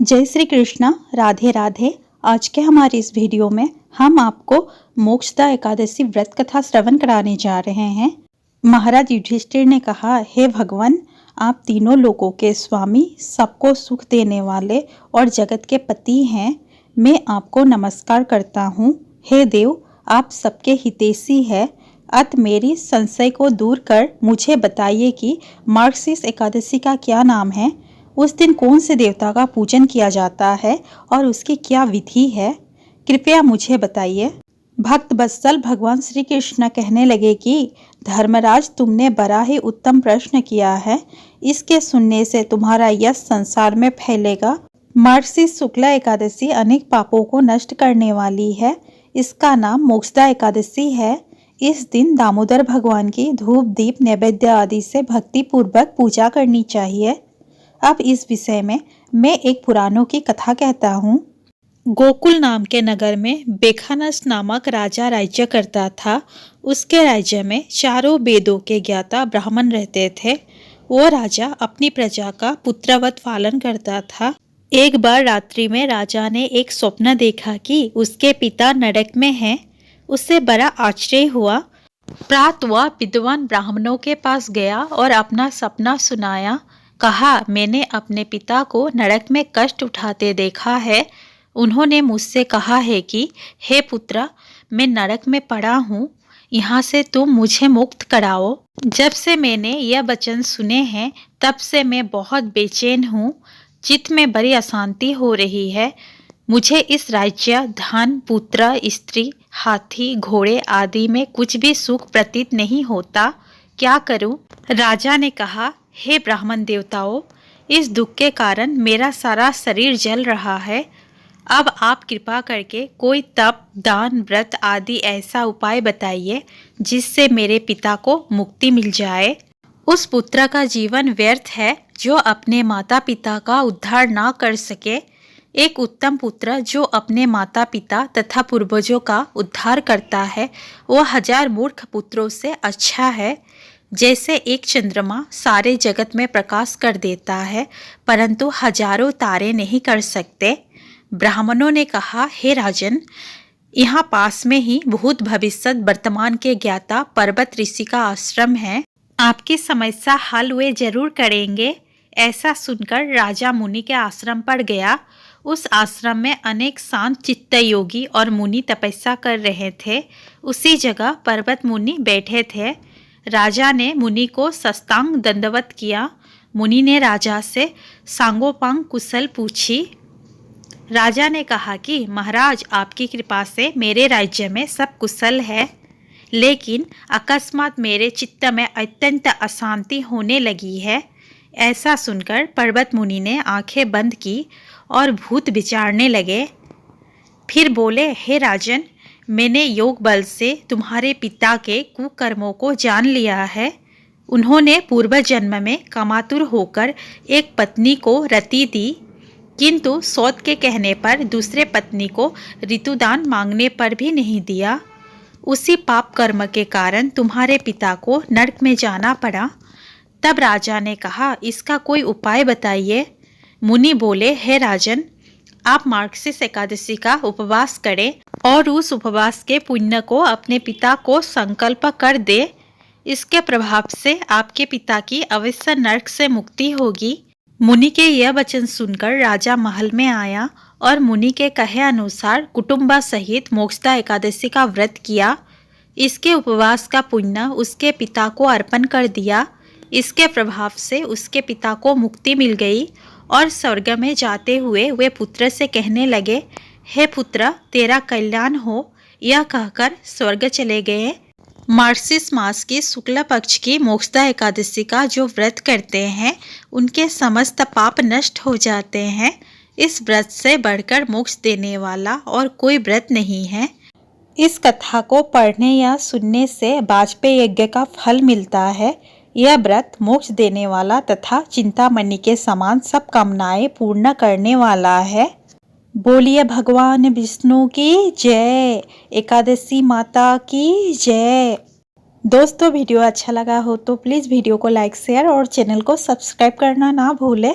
जय श्री कृष्णा, राधे राधे। आज के हमारी इस वीडियो में हम आपको मोक्षदा एकादशी व्रत कथा श्रवण कराने जा रहे हैं। महाराज युधिष्ठिर ने कहा, हे भगवान, आप तीनों लोगों के स्वामी, सबको सुख देने वाले और जगत के पति हैं। मैं आपको नमस्कार करता हूँ। हे देव, आप सबके हितैषी हैं। अत मेरी संशय को दूर कर मुझे बताइए कि मार्गशीर्ष एकादशी का क्या नाम है। उस दिन कौन से देवता का पूजन किया जाता है और उसकी क्या विधि है, कृपया मुझे बताइए। भक्त वत्सल भगवान श्री कृष्ण कहने लगे कि धर्मराज, तुमने बड़ा ही उत्तम प्रश्न किया है। इसके सुनने से तुम्हारा यश संसार में फैलेगा। मार्गशीर्ष शुक्ला एकादशी अनेक पापों को नष्ट करने वाली है। इसका नाम मोक्षदा एकादशी है। इस दिन दामोदर भगवान की धूप दीप नैवेद्य आदि से भक्ति पूर्वक पूजा करनी चाहिए। अब इस विषय में मैं एक पुराणों की कथा कहता हूँ। गोकुल नाम के नगर में बेखानस नामक राजा राज्य करता था। उसके राज्य में चारों वेदों के ज्ञाता ब्राह्मण रहते थे। वो राजा अपनी प्रजा का पुत्रवत पालन करता था। एक बार रात्रि में राजा ने एक स्वप्न देखा कि उसके पिता नरक में हैं। उससे बड़ा आश्चर्य हुआ। प्रातः वह विद्वान ब्राह्मणों के पास गया और अपना सपना सुनाया। कहा, मैंने अपने पिता को नरक में कष्ट उठाते देखा है। उन्होंने मुझसे कहा है कि हे पुत्र, मैं नरक में पड़ा हूँ, यहाँ से तुम मुझे मुक्त कराओ। जब से मैंने यह वचन सुने हैं तब से मैं बहुत बेचैन हूँ। चित्त में बड़ी अशांति हो रही है। मुझे इस राज्य, धन, पुत्र, स्त्री, हाथी, घोड़े आदि में कुछ भी सुख प्रतीत नहीं होता। क्या करूं? राजा ने कहा, हे ब्राह्मण देवताओं, इस दुख के कारण मेरा सारा शरीर जल रहा है। अब आप कृपा करके कोई तप, दान, व्रत आदि ऐसा उपाय बताइए जिससे मेरे पिता को मुक्ति मिल जाए। उस पुत्र का जीवन व्यर्थ है जो अपने माता पिता का उद्धार ना कर सके। एक उत्तम पुत्र जो अपने माता पिता तथा पूर्वजों का उद्धार करता है, वह 1000 मूर्ख पुत्रों से अच्छा है। जैसे एक चंद्रमा सारे जगत में प्रकाश कर देता है, परंतु हजारों तारे नहीं कर सकते। ब्राह्मणों ने कहा, हे राजन, यहाँ पास में ही भूत भविष्य वर्तमान के ज्ञाता पर्वत ऋषि का आश्रम है। आपकी समस्या हल वे जरूर करेंगे। ऐसा सुनकर राजा मुनि के आश्रम पर गया। उस आश्रम में अनेक शांत चित्त योगी और मुनि तपस्या कर रहे थे। उसी जगह पर्वत मुनि बैठे थे। राजा ने मुनि को साष्टांग दंडवत किया। मुनि ने राजा से सांगोपांग कुशल पूछी। राजा ने कहा कि महाराज, आपकी कृपा से मेरे राज्य में सब कुशल है, लेकिन अकस्मात मेरे चित्त में अत्यंत अशांति होने लगी है। ऐसा सुनकर पर्वत मुनि ने आंखें बंद की और भूत विचारने लगे। फिर बोले, हे राजन, मैंने योग बल से तुम्हारे पिता के कुकर्मों को जान लिया है। उन्होंने पूर्व जन्म में कामातुर होकर एक पत्नी को रति दी, किंतु सौत के कहने पर दूसरे पत्नी को ऋतुदान मांगने पर भी नहीं दिया। उसी पाप कर्म के कारण तुम्हारे पिता को नरक में जाना पड़ा। तब राजा ने कहा, इसका कोई उपाय बताइए। मुनि बोले, हे राजन, आप मार्गशीर्ष एकादशी का उपवास करें और उस उपवास के पुण्य को अपने पिता को संकल्प कर दे। इसके प्रभाव से आपके पिता की अवश्य नरक से मुक्ति होगी। मुनि के यह वचन सुनकर राजा महल में आया और मुनि के कहे अनुसार कुटुंब सहित मोक्षदा एकादशी का व्रत किया। इसके उपवास का पुण्य उसके पिता को अर्पण कर दिया। इसके प्रभाव से उसके पिता को मुक्ति मिल गई और स्वर्ग में जाते हुए वे पुत्र से कहने लगे, हे पुत्र, तेरा कल्याण हो। यह कहकर स्वर्ग चले गए। मार्गशीर्ष मास की शुक्ल पक्ष की मोक्षदा एकादशी का जो व्रत करते हैं, उनके समस्त पाप नष्ट हो जाते हैं। इस व्रत से बढ़कर मोक्ष देने वाला और कोई व्रत नहीं है। इस कथा को पढ़ने या सुनने से वाजपेयी यज्ञ का फल मिलता है। यह व्रत मोक्ष देने वाला तथा चिंतामणि के समान सब कामनाएं पूर्ण करने वाला है। बोलिए भगवान विष्णु की जय, एकादशी माता की जय। दोस्तों, वीडियो अच्छा लगा हो तो प्लीज़ वीडियो को लाइक, शेयर और चैनल को सब्सक्राइब करना ना भूलें।